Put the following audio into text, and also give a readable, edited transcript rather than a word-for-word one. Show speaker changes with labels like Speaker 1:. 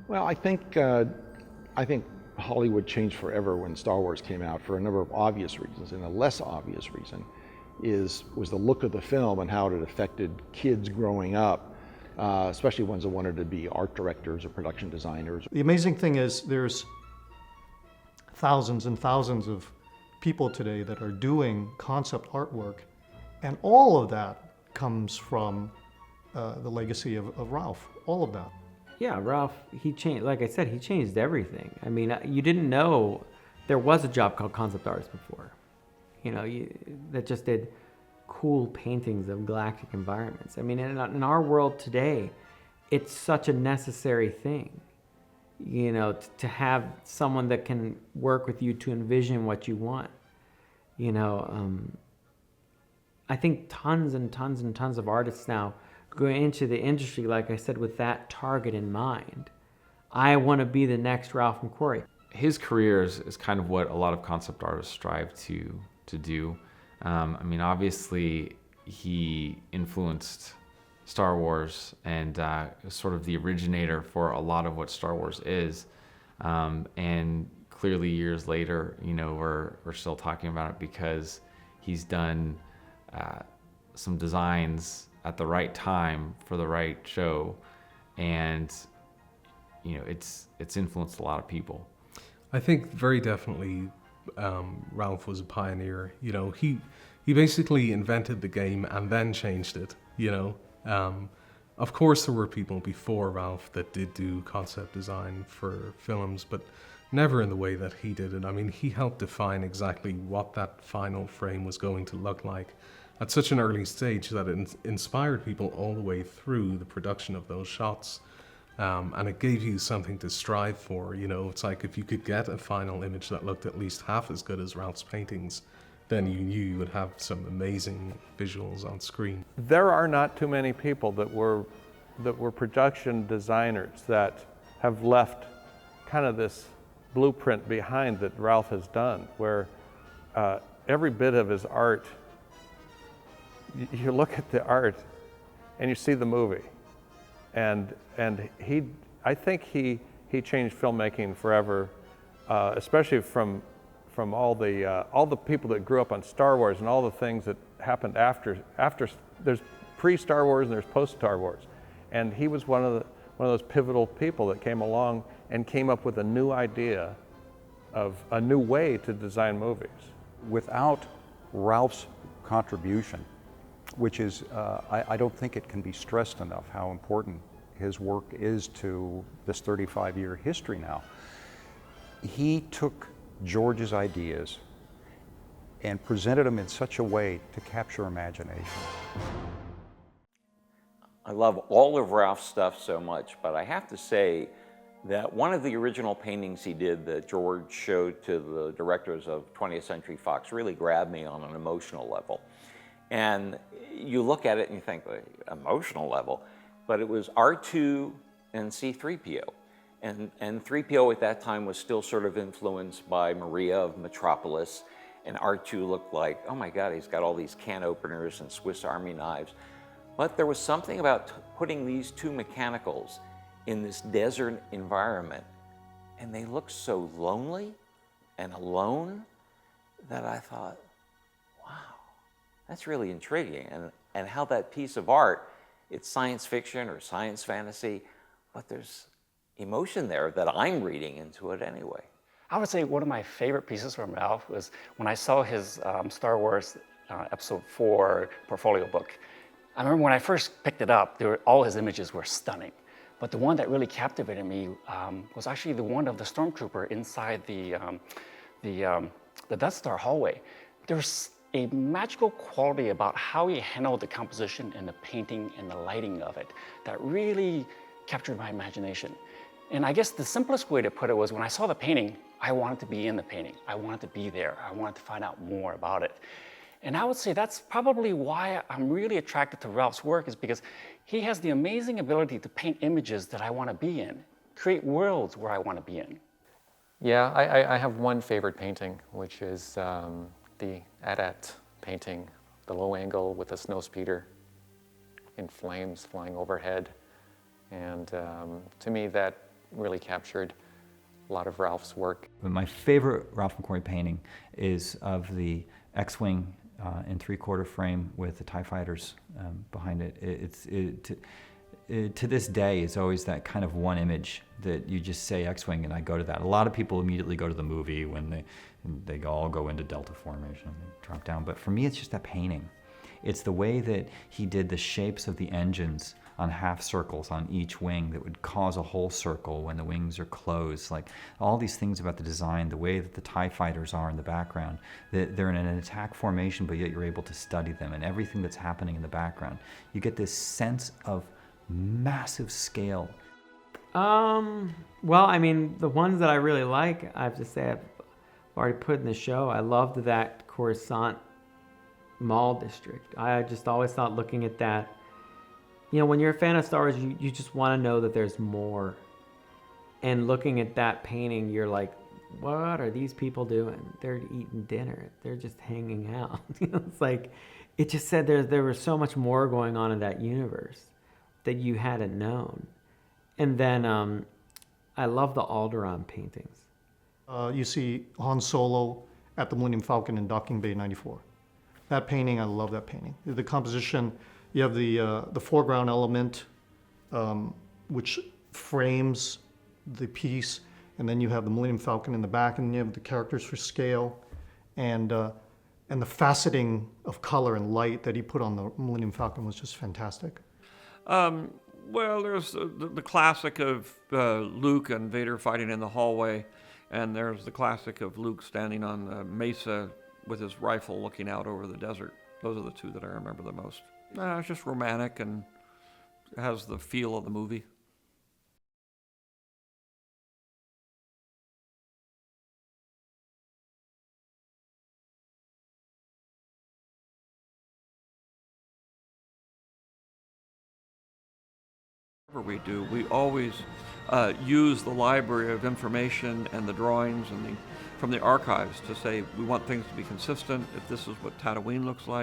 Speaker 1: Well, I think Hollywood changed forever when Star Wars came out for a number of obvious reasons, and a less obvious reason was the look of the film and how it affected kids growing up, especially ones that wanted to be art directors or production designers.
Speaker 2: The amazing thing is there's thousands and thousands of people today that are doing concept artwork, and all of that comes from the legacy of Ralph, all of that.
Speaker 3: Yeah, Ralph, he changed, like I said, he changed everything. I mean, you didn't know there was a job called concept artist before, that just did cool paintings of galactic environments. I mean, in our world today, it's such a necessary thing, to have someone that can work with you to envision what you want. I think tons and tons and tons of artists now go into the industry, like I said, with that target in mind. I want to be the next Ralph McQuarrie.
Speaker 4: His career is kind of what a lot of concept artists strive to do. I mean, obviously, he influenced Star Wars and sort of the originator for a lot of what Star Wars is. And clearly, years later, we're still talking about it because he's done some designs at the right time for the right show, and it's influenced a lot of people.
Speaker 5: I think very definitely Ralph was a pioneer. He basically invented the game and then changed it. Of course there were people before Ralph that did do concept design for films, but never in the way that he did it. I mean, he helped define exactly what that final frame was going to look like at such an early stage that it inspired people all the way through the production of those shots. And it gave you something to strive for. It's like if you could get a final image that looked at least half as good as Ralph's paintings, then you knew you would have some amazing visuals on screen.
Speaker 6: There are not too many people that were production designers that have left kind of this blueprint behind that Ralph has done, where every bit of his art, you look at the art and you see the movie. And I think he changed filmmaking forever, especially from all the people that grew up on Star Wars and all the things that happened after. There's pre-Star Wars and there's post-Star Wars, and he was one of those pivotal people that came along and came up with a new idea of a new way to design movies.
Speaker 7: Without Ralph's contribution, which is, I don't think it can be stressed enough how important his work is to this 35-year history now. He took George's ideas and presented them in such a way to capture imagination.
Speaker 8: I love all of Ralph's stuff so much, but I have to say that one of the original paintings he did that George showed to the directors of 20th Century Fox really grabbed me on an emotional level. And you look at it and you think, emotional level, but it was R2 and C-3PO. And 3PO at that time was still sort of influenced by Maria of Metropolis, and R2 looked like, oh my God, he's got all these can openers and Swiss Army knives. But there was something about putting these two mechanicals in this desert environment, and they looked so lonely and alone that I thought, wow, that's really intriguing. And how that piece of art, it's science fiction or science fantasy, but there's emotion there that I'm reading into it anyway.
Speaker 9: I would say one of my favorite pieces from Ralph was when I saw his Star Wars Episode 4 portfolio book. I remember when I first picked it up, all his images were stunning. But the one that really captivated me was actually the one of the stormtrooper inside the Death Star hallway. There's a magical quality about how he handled the composition and the painting and the lighting of it that really captured my imagination. And I guess the simplest way to put it was when I saw the painting, I wanted to be in the painting. I wanted to be there. I wanted to find out more about it. And I would say that's probably why I'm really attracted to Ralph's work, is because he has the amazing ability to paint images that I want to be in, create worlds where I want to be in.
Speaker 10: Yeah, I have one favorite painting, which is the AT-AT painting, the low angle with a snowspeeder in flames flying overhead. And to me, that really captured a lot of Ralph's work.
Speaker 11: But my favorite Ralph McQuarrie painting is of the X-Wing in 3/4 frame with the TIE fighters behind it. To this day, it's always that kind of one image that you just say X-Wing and I go to that. A lot of people immediately go to the movie when they all go into Delta formation and they drop down. But for me, it's just that painting. It's the way that he did the shapes of the engines on half circles on each wing that would cause a whole circle when the wings are closed. Like all these things about the design, the way that the TIE fighters are in the background, that they're in an attack formation, but yet you're able to study them and everything that's happening in the background. You get this sense of massive scale.
Speaker 3: Well, I mean, the ones that I really like, I have to say, I've already put in the show. I loved that Coruscant Mall district. I just always thought looking at that, you know, when you're a fan of Star Wars, you just want to know that there's more. And looking at that painting, you're like, what are these people doing? They're eating dinner. They're just hanging out. You know, it's like, it just said there was so much more going on in that universe that you hadn't known. And then I love the Alderaan paintings.
Speaker 2: You see Han Solo at the Millennium Falcon in Docking Bay 94. That painting, I love that painting. The composition, you have the foreground element, which frames the piece, and then you have the Millennium Falcon in the back, and then you have the characters for scale, and the faceting of color and light that he put on the Millennium Falcon was just fantastic.
Speaker 12: Well, there's the classic of Luke and Vader fighting in the hallway, and there's the classic of Luke standing on the mesa with his rifle looking out over the desert. Those are the two that I remember the most. It's just romantic and has the feel of the movie. We do. We always use the library of information and the drawings and from the archives to say we want things to be consistent. If this is what Tatooine looks like,